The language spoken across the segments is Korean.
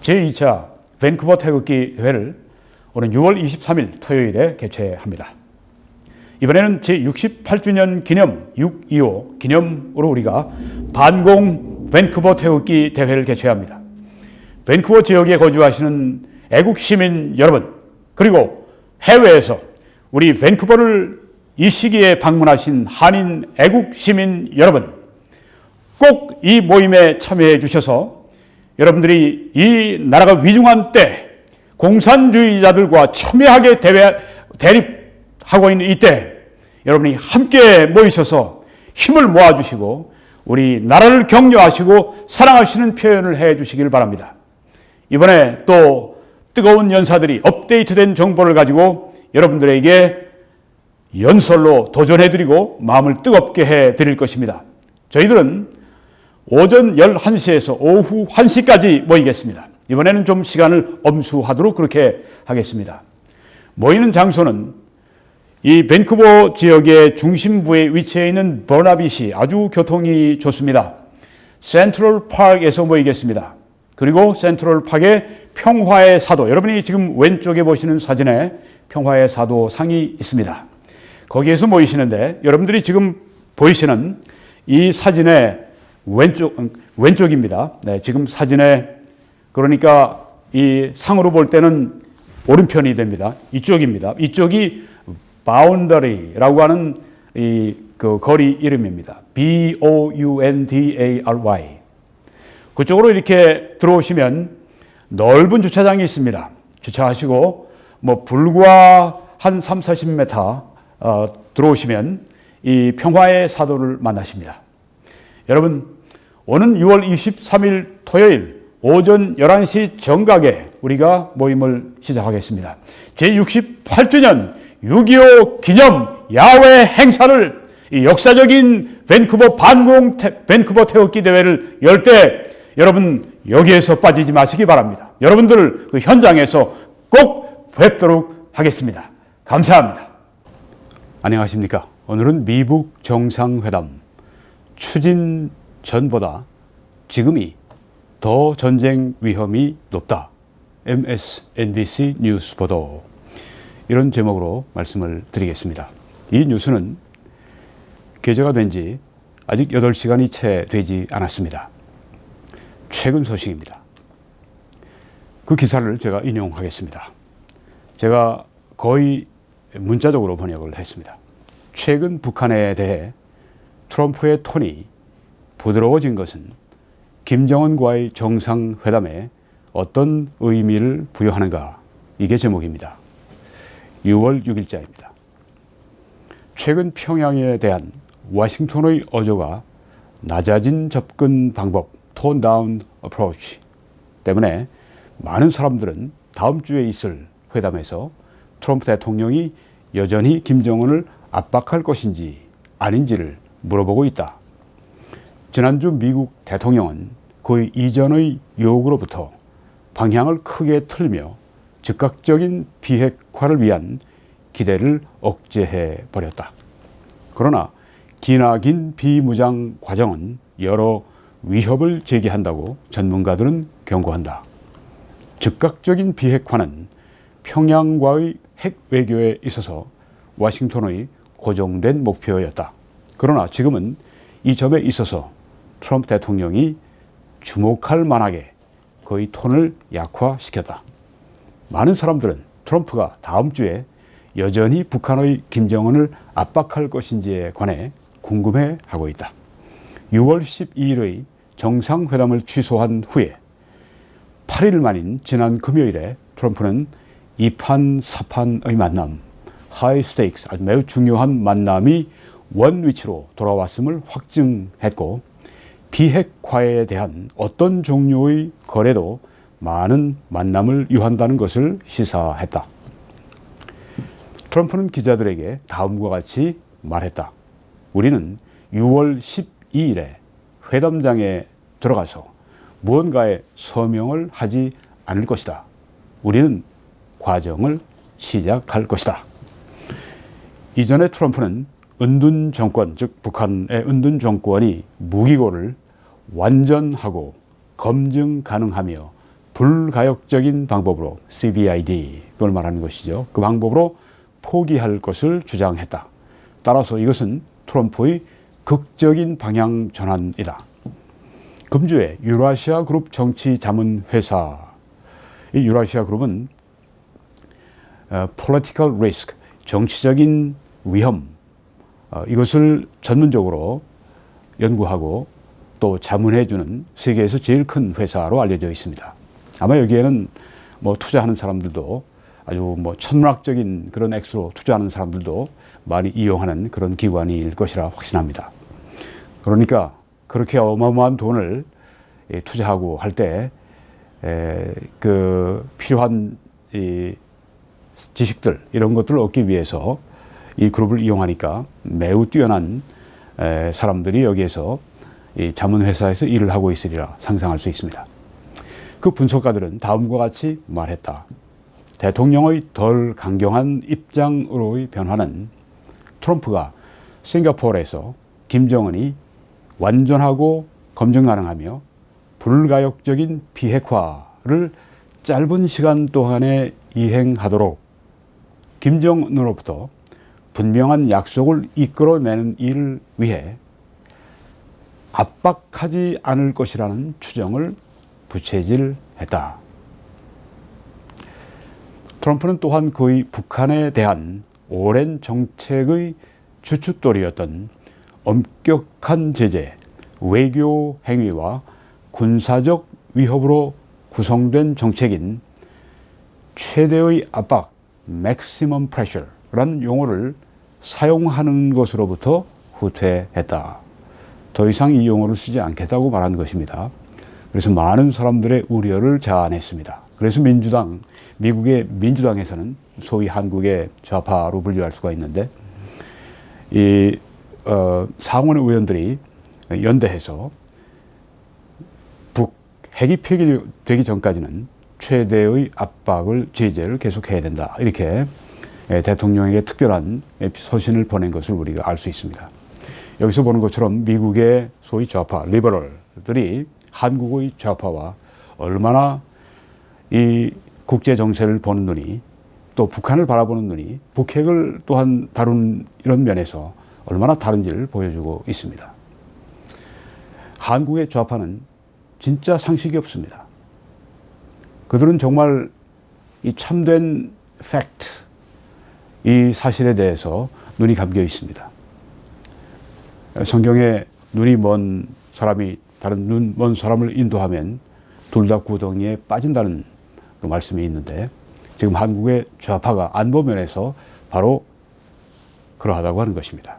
제2차 밴쿠버 태극기 대회를 오는 6월 23일 토요일에 개최합니다. 이번에는 제68주년 기념 6.25 기념으로 우리가 반공 밴쿠버 태극기 대회를 개최합니다. 밴쿠버 지역에 거주하시는 애국 시민 여러분, 그리고 해외에서 우리 밴쿠버를 이 시기에 방문하신 한인 애국 시민 여러분, 꼭 이 모임에 참여해 주셔서 여러분들이 이 나라가 위중한 때 공산주의자들과 첨예하게 대립하고 있는 이때 여러분이 함께 모이셔서 힘을 모아주시고 우리 나라를 격려하시고 사랑하시는 표현을 해 주시길 바랍니다. 이번에 또 뜨거운 연사들이 업데이트된 정보를 가지고 여러분들에게 연설로 도전해드리고 마음을 뜨겁게 해드릴 것입니다. 저희들은 오전 11시에서 오후 1시까지 모이겠습니다. 이번에는 좀 시간을 엄수하도록 그렇게 하겠습니다. 모이는 장소는 이 밴쿠버 지역의 중심부에 위치해 있는 버나비시, 아주 교통이 좋습니다. 센트럴 파크에서 모이겠습니다. 그리고 센트럴 파크의 평화의 사도, 여러분이 지금 왼쪽에 보시는 사진에 평화의 사도 상이 있습니다. 거기에서 모이시는데 여러분들이 지금 보이시는 이 사진의 왼쪽입니다. 네, 지금 사진에 그러니까 이 상으로 볼 때는 오른편이 됩니다. 이쪽입니다. 이쪽이 바운더리라고 하는 그 거리 이름입니다. BOUNDARY. 그쪽으로 이렇게 들어오시면 넓은 주차장이 있습니다. 주차하시고 불과 한 30-40m 들어오시면 이 평화의 사도를 만나십니다. 여러분, 오는 6월 23일 토요일 오전 11시 정각에 우리가 모임을 시작하겠습니다. 제68주년 6.25 기념 야외 행사를, 이 역사적인 밴쿠버 반공 밴쿠버 태극기 대회를 열 때 여러분 여기에서 빠지지 마시기 바랍니다. 여러분들을 그 현장에서 꼭 뵙도록 하겠습니다. 감사합니다. 안녕하십니까. 오늘은 미북 정상회담 추진 전보다 지금이 더 전쟁 위험이 높다. MSNBC 뉴스 보도. 이런 제목으로 말씀을 드리겠습니다. 이 뉴스는 게재가 된 지 아직 8시간이 채 되지 않았습니다. 최근 소식입니다. 그 기사를 제가 인용하겠습니다. 제가 거의 문자적으로 번역을 했습니다. 최근 북한에 대해 트럼프의 톤이 부드러워진 것은 김정은과의 정상회담에 어떤 의미를 부여하는가? 이게 제목입니다. 6월 6일자입니다. 최근 평양에 대한 워싱턴의 어조가 낮아진 접근 방법, 톤 다운 어프로치 때문에 많은 사람들은 다음 주에 있을 회담에서 트럼프 대통령이 여전히 김정은을 압박할 것인지 아닌지를 물어보고 있다. 지난주 미국 대통령은 그 이전의 유혹으로부터 방향을 크게 틀며 즉각적인 비핵화를 위한 기대를 억제해 버렸다. 그러나 기나긴 비무장 과정은 여러 위협을 제기한다고 전문가들은 경고한다. 즉각적인 비핵화는 평양과의 핵 외교에 있어서 워싱턴의 고정된 목표였다. 그러나 지금은 이 점에 있어서 트럼프 대통령이 주목할 만하게 그의 톤을 약화시켰다. 많은 사람들은 트럼프가 다음 주에 여전히 북한의 김정은을 압박할 것인지에 관해 궁금해하고 있다. 6월 12일의 정상회담을 취소한 후에 8일 만인 지난 금요일에 트럼프는 2판 4판의 만남, 하이 스테이크스, 아주 매우 중요한 만남이 원위치로 돌아왔음을 확증했고 비핵화에 대한 어떤 종류의 거래도 많은 만남을 유한다는 것을 시사했다. 트럼프는 기자들에게 다음과 같이 말했다. 우리는 6월 12일에 회담장에 들어가서 무언가의 서명을 하지 않을 것이다. 우리는 과정을 시작할 것이다. 이전에 트럼프는 은둔 정권, 즉 북한의 은둔 정권이 무기고를 완전하고 검증 가능하며 불가역적인 방법으로 CBID, 그걸 말하는 것이죠. 그 방법으로 포기할 것을 주장했다. 따라서 이것은 트럼프의 극적인 방향 전환이다. 금주에 유라시아 그룹 정치 자문 회사, 이 유라시아 그룹은 political risk, 정치적인 위험, 이것을 전문적으로 연구하고 또 자문해주는 세계에서 제일 큰 회사로 알려져 있습니다. 아마 여기에는 뭐 투자하는 사람들도 아주 뭐 천문학적인 그런 액수로 투자하는 사람들도 많이 이용하는 그런 기관일 것이라 확신합니다. 그러니까 그렇게 어마어마한 돈을 투자하고 할 때 그 필요한 이 지식들 이런 것들을 얻기 위해서 이 그룹을 이용하니까 매우 뛰어난 사람들이 여기에서 이 자문회사에서 일을 하고 있으리라 상상할 수 있습니다. 그 분석가들은 다음과 같이 말했다. 대통령의 덜 강경한 입장으로의 변화는 트럼프가 싱가포르에서 김정은이 완전하고 검증 가능하며 불가역적인 비핵화를 짧은 시간 동안에 이행하도록 김정은으로부터 분명한 약속을 이끌어내는 일을 위해 압박하지 않을 것이라는 추정을 부채질했다. 트럼프는 또한 그의 북한에 대한 오랜 정책의 주춧돌이었던 엄격한 제재, 외교 행위와 군사적 위협으로 구성된 정책인 최대의 압박, maximum pressure라는 용어를 사용하는 것으로부터 후퇴했다. 더 이상 이 용어를 쓰지 않겠다고 말한 것입니다. 그래서 많은 사람들의 우려를 자아냈습니다. 그래서 미국의 민주당에서는 소위 한국의 좌파로 분류할 수가 있는데 이 상원의 의원들이 연대해서 북 핵이 폐기되기 전까지는 최대의 압박을 제재를 계속해야 된다. 이렇게 대통령에게 특별한 서신을 보낸 것을 우리가 알 수 있습니다. 여기서 보는 것처럼 미국의 소위 좌파, 리버럴들이 한국의 좌파와 얼마나 이 국제 정세를 보는 눈이 또 북한을 바라보는 눈이 북핵을 또한 다루는 이런 면에서 얼마나 다른지를 보여주고 있습니다. 한국의 좌파는 진짜 상식이 없습니다. 그들은 정말 이 참된 팩트, 이 사실에 대해서 눈이 감겨 있습니다. 성경에 눈이 먼 사람이 다른 눈 먼 사람을 인도하면 둘 다 구덩이에 빠진다는 그 말씀이 있는데 지금 한국의 좌파가 안보면에서 바로 그러하다고 하는 것입니다.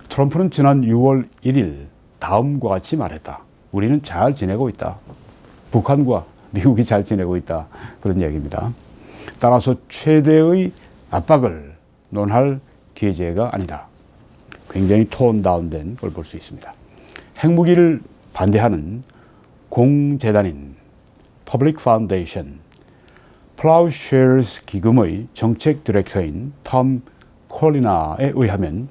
트럼프는 지난 6월 1일 다음과 같이 말했다. 우리는 잘 지내고 있다. 북한과 미국이 잘 지내고 있다. 그런 이야기입니다. 따라서 최대의 압박을 논할 기제가 아니다. 굉장히 톤 다운된 걸 볼 수 있습니다. 핵무기를 반대하는 공재단인 Public Foundation, Plowshares 기금의 정책 디렉터인 톰 콜리나에 의하면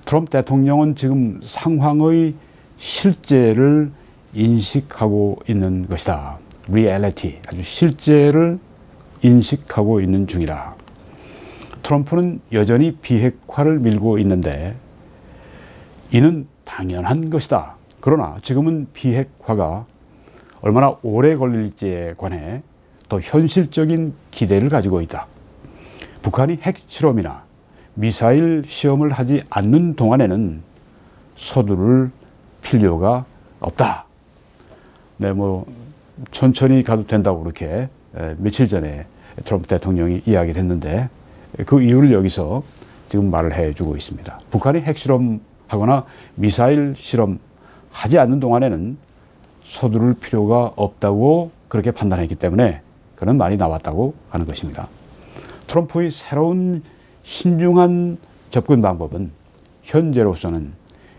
트럼프 대통령은 지금 상황의 실제를 인식하고 있는 것이다. Reality, 아주 실제를 인식하고 있는 중이다. 트럼프는 여전히 비핵화를 밀고 있는데 이는 당연한 것이다. 그러나 지금은 비핵화가 얼마나 오래 걸릴지에 관해 더 현실적인 기대를 가지고 있다. 북한이 핵실험이나 미사일 시험을 하지 않는 동안에는 서두를 필요가 없다. 네, 뭐 천천히 가도 된다고 그렇게 며칠 전에 트럼프 대통령이 이야기를 했는데 그 이유를 여기서 지금 말을 해주고 있습니다. 북한이 핵실험하거나 미사일 실험하지 않는 동안에는 서두를 필요가 없다고 그렇게 판단했기 때문에 그런 말이 나왔다고 하는 것입니다. 트럼프의 새로운 신중한 접근 방법은 현재로서는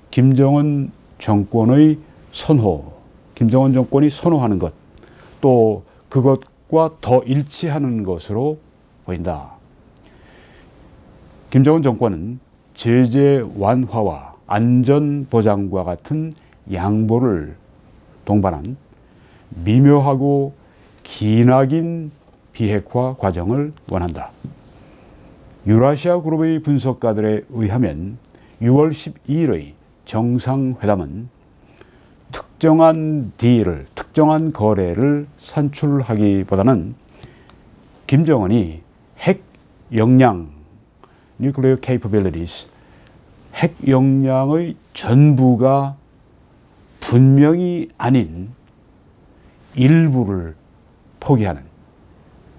김정은 정권의 선호, 김정은 정권이 선호하는 것, 또 그것과 더 일치하는 것으로 보인다. 김정은 정권은 제재 완화와 안전 보장과 같은 양보를 동반한 미묘하고 기나긴 비핵화 과정을 원한다. 유라시아 그룹의 분석가들에 의하면 6월 12일의 정상회담은 특정한 딜을, 특정한 거래를 산출하기보다는 김정은이 핵 역량, nuclear capabilities, 핵 역량의 전부가 분명히 아닌 일부를 포기하는,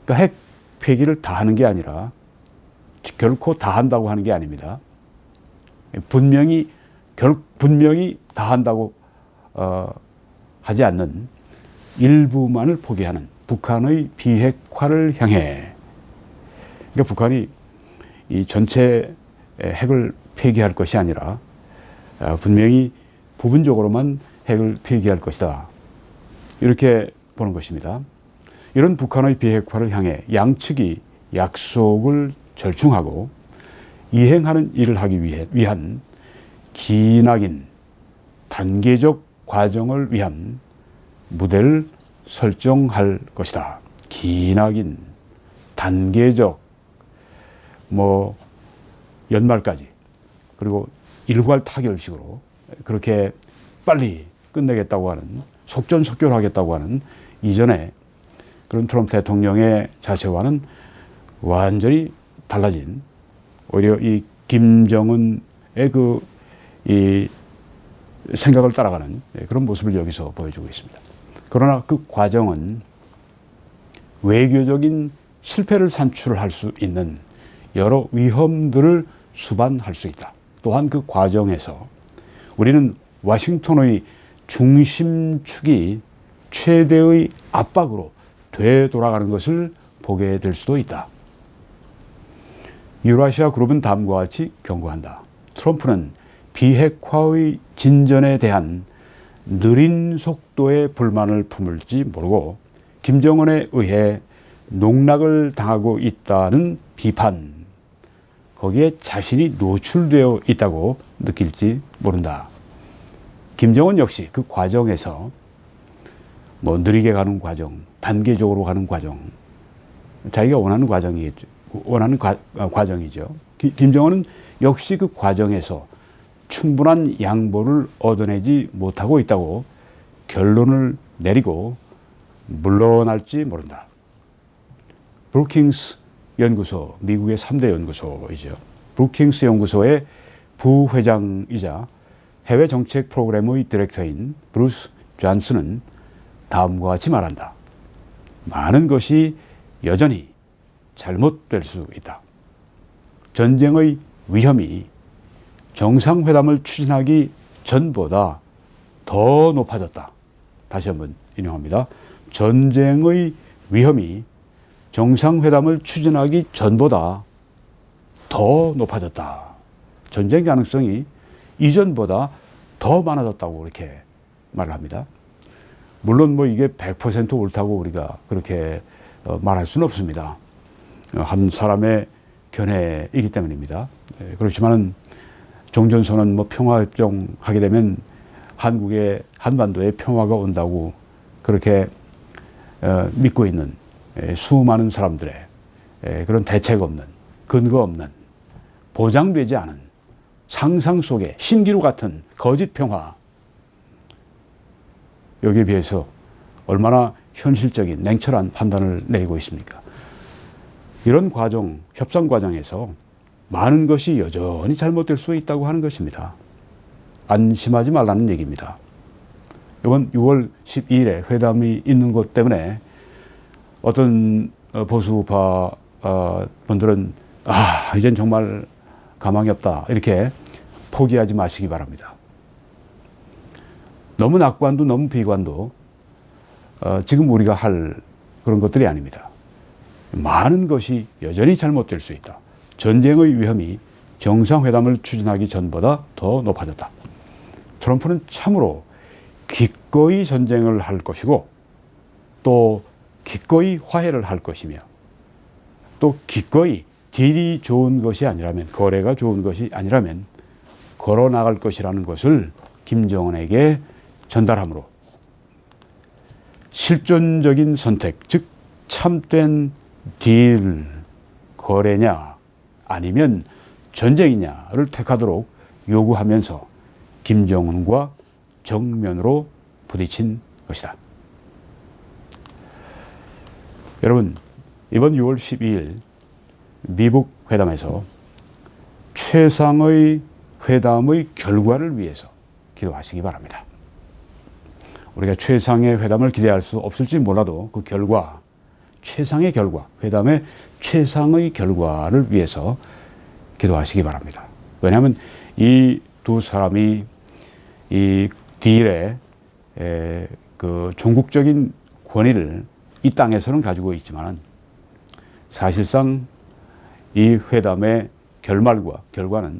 그러니까 핵 폐기를 다 하는 게 아니라 결코 다 한다고 하는 게 아닙니다. 분명히 다 한다고 하지 않는 일부만을 포기하는 북한의 비핵화를 향해, 그러니까 북한이 이 전체 핵을 폐기할 것이 아니라 분명히 부분적으로만 핵을 폐기할 것이다. 이렇게 보는 것입니다. 이런 북한의 비핵화를 향해 양측이 약속을 절충하고 이행하는 일을 하기 위한 기나긴 단계적 과정을 위한 무대를 설정할 것이다. 기나긴 단계적, 연말까지, 그리고 일괄 타결식으로 그렇게 빨리 끝내겠다고 하는, 속전속결하겠다고 하는 이전에 그런 트럼프 대통령의 자세와는 완전히 달라진, 오히려 이 김정은의 이 생각을 따라가는 그런 모습을 여기서 보여주고 있습니다. 그러나 그 과정은 외교적인 실패를 산출할 수 있는 여러 위험들을 수반할 수 있다. 또한 그 과정에서 우리는 워싱턴의 중심축이 최대의 압박으로 되돌아가는 것을 보게 될 수도 있다. 유라시아 그룹은 다음과 같이 경고한다. 트럼프는 비핵화의 진전에 대한 느린 속도의 불만을 품을지 모르고 김정은에 의해 농락을 당하고 있다는 비판, 거기에 자신이 노출되어 있다고 느낄지 모른다. 김정은 역시 그 과정에서 느리게 가는 과정, 단계적으로 가는 과정, 자기가 원하는 과정이죠. 김정은은 역시 그 과정에서 충분한 양보를 얻어내지 못하고 있다고 결론을 내리고 물러날지 모른다. 브루킹스 연구소, 미국의 3대 연구소이죠. 브루킹스 연구소의 부회장이자 해외 정책 프로그램의 디렉터인 브루스 존슨은 다음과 같이 말한다. 많은 것이 여전히 잘못될 수 있다. 전쟁의 위험이 정상회담을 추진하기 전보다 더 높아졌다. 다시 한번 인용합니다. 전쟁의 위험이 정상회담을 추진하기 전보다 더 높아졌다. 전쟁 가능성이 이전보다 더 많아졌다고 이렇게 말을 합니다. 물론 이게 100% 옳다고 우리가 그렇게 말할 수는 없습니다. 한 사람의 견해이기 때문입니다. 그렇지만은 종전선언 평화협정 하게 되면 한국의 한반도에 평화가 온다고 그렇게 믿고 있는 수많은 사람들의 그런 대책 없는, 근거 없는, 보장되지 않은 상상 속의 신기루 같은 거짓 평화, 여기에 비해서 얼마나 현실적인 냉철한 판단을 내리고 있습니까? 이런 과정, 협상 과정에서 많은 것이 여전히 잘못될 수 있다고 하는 것입니다. 안심하지 말라는 얘기입니다. 이번 6월 12일에 회담이 있는 것 때문에 어떤 보수파 분들은 이젠 정말 가망이 없다, 이렇게 포기하지 마시기 바랍니다. 너무 낙관도 너무 비관도 지금 우리가 할 그런 것들이 아닙니다. 많은 것이 여전히 잘못될 수 있다. 전쟁의 위험이 정상회담을 추진하기 전보다 더 높아졌다. 트럼프는 참으로 기꺼이 전쟁을 할 것이고 또 기꺼이 화해를 할 것이며 또 기꺼이 딜이 좋은 것이 아니라면, 거래가 좋은 것이 아니라면 걸어 나갈 것이라는 것을 김정은에게 전달함으로 실존적인 선택, 즉 참된 딜, 거래냐 아니면 전쟁이냐를 택하도록 요구하면서 김정은과 정면으로 부딪힌 것이다. 여러분, 이번 6월 12일 미북 회담에서 최상의 회담의 결과를 위해서 기도하시기 바랍니다. 우리가 최상의 회담을 기대할 수 없을지 몰라도 그 결과, 최상의 결과, 회담의 최상의 결과를 위해서 기도하시기 바랍니다. 왜냐하면 이 두 사람이 이 딜의 그 종국적인 권위를 이 땅에서는 가지고 있지만 사실상 이 회담의 결말과 결과는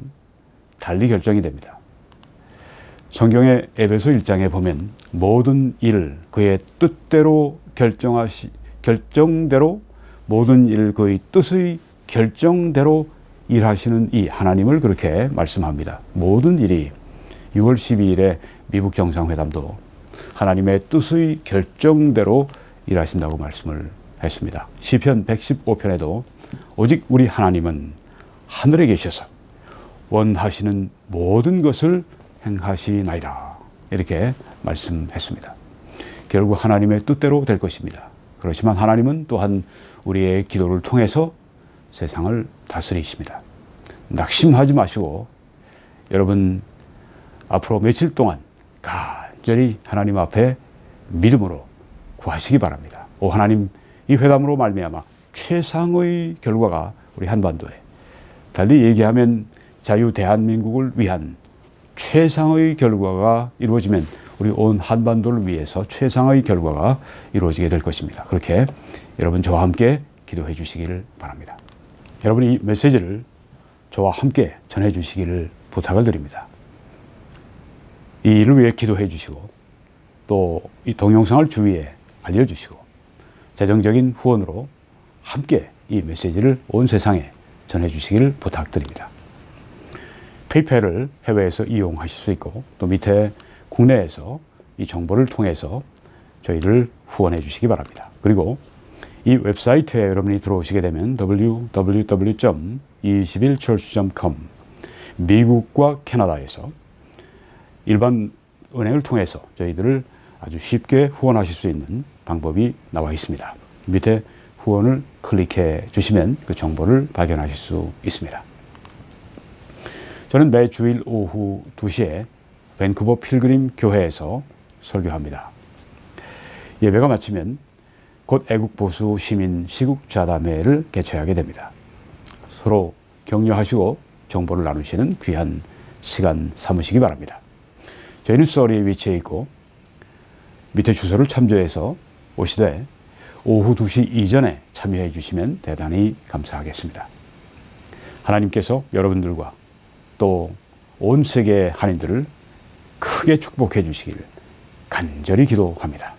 달리 결정이 됩니다. 성경의 에베소 1장에 보면 모든 일을 그의 뜻대로 결정대로 모든 일을 그의 뜻의 결정대로 일하시는 이 하나님을 그렇게 말씀합니다. 모든 일이 6월 12일에 미북 정상회담도 하나님의 뜻의 결정대로 일하신다고 말씀을 했습니다. 시편 115편에도 오직 우리 하나님은 하늘에 계셔서 원하시는 모든 것을 행하시나이다. 이렇게 말씀했습니다. 결국 하나님의 뜻대로 될 것입니다. 그렇지만 하나님은 또한 우리의 기도를 통해서 세상을 다스리십니다. 낙심하지 마시고 여러분 앞으로 며칠 동안 간절히 하나님 앞에 믿음으로 구하시기 바랍니다. 오 하나님, 이 회담으로 말미암아 최상의 결과가 우리 한반도에, 달리 얘기하면 자유 대한민국을 위한 최상의 결과가 이루어지면 우리 온 한반도를 위해서 최상의 결과가 이루어지게 될 것입니다. 그렇게 여러분 저와 함께 기도해 주시기를 바랍니다. 여러분 이 메시지를 저와 함께 전해 주시기를 부탁을 드립니다. 이 일을 위해 기도해 주시고 또 이 동영상을 주위에 알려주시고 재정적인 후원으로 함께 이 메시지를 온 세상에 전해 주시기를 부탁드립니다. 페이팔을 해외에서 이용하실 수 있고 또 밑에 국내에서 이 정보를 통해서 저희를 후원해 주시기 바랍니다. 그리고 이 웹사이트에 여러분이 들어오시게 되면 www.21church.com 미국과 캐나다에서 일반 은행을 통해서 저희들을 아주 쉽게 후원하실 수 있는 방법이 나와 있습니다. 밑에 후원을 클릭해 주시면 그 정보를 발견하실 수 있습니다. 저는 매 주일 오후 2시에 밴쿠버 필그림 교회에서 설교합니다. 예배가 마치면 곧 애국 보수 시민 시국 자담회를 개최하게 됩니다. 서로 격려하시고 정보를 나누시는 귀한 시간 삼으시기 바랍니다. 저희는 서리에 위치해 있고 밑에 주소를 참조해서 오시되 오후 2시 이전에 참여해 주시면 대단히 감사하겠습니다. 하나님께서 여러분들과 또 온 세계 한인들을 크게 축복해 주시기를 간절히 기도합니다.